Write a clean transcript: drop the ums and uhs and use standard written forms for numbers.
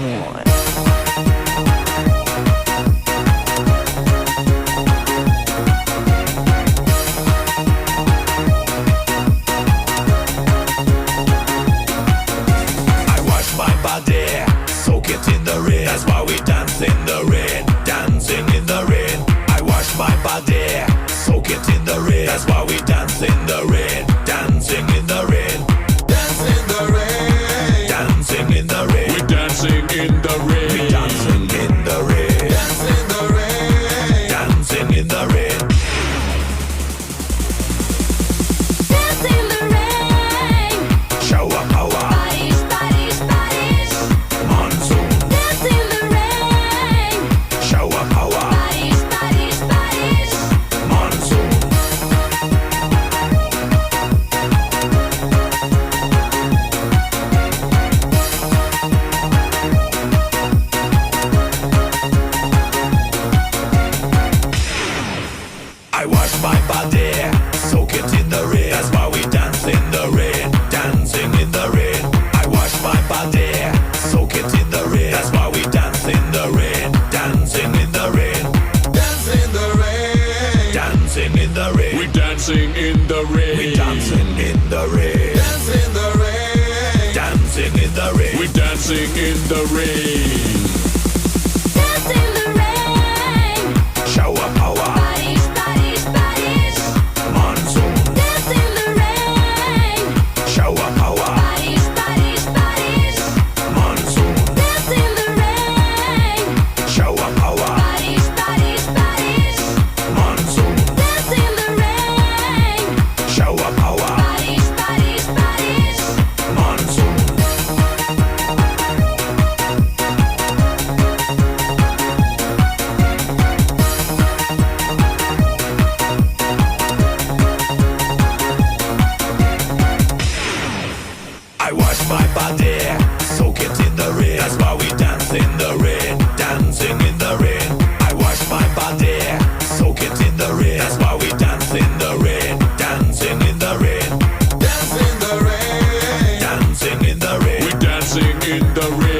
amor. Soak it in the rain. That's why we dance in the rain. Dancing in the rain. I wash my body. Soak it in the rain. That's why we dance in the rain. Dancing in the rain. Dance in the rain. Dancing in the rain. We're dancing in the rain. We dancing in the rain. Dance in the rain. Dancing in the rain. Dance in the rain. Shower power. Bodies, bodies, bodies. Monsoon. Dance in the rain. Shower power. Bodies, bodies, bodies. Monsoon. I wash my body, soak it in the rain. That's why we dance in the rain, dancing in the rain. I wash my body, soak it in the rain. That's why we dance in the rain, dancing in the rain. Dance in the rain, dancing in the rain. We're dancing in the rain. We dancing in the rain, dance in the rain, dancing in the rain. We're dancing in the rain. Dance in the rain. Shower power, Bodies, bodies, bodies. monsoon. Dance in the rain. Shower power, Bodies, bodies, bodies. monsoon. Dance in the rain. Shower power, Bodies, bodies, bodies. monsoon. Dance in the rain. Shower power, Bodies, bodies, bodies. monsoon. I wash my body, soak it in the rain. That's why we dance in the rain, dancing in the rain. I wash my body, soak it in the rain. That's why we dance in the rain, dancing in the rain. Dance in the rain, dancing in the rain. We're dancing in the rain.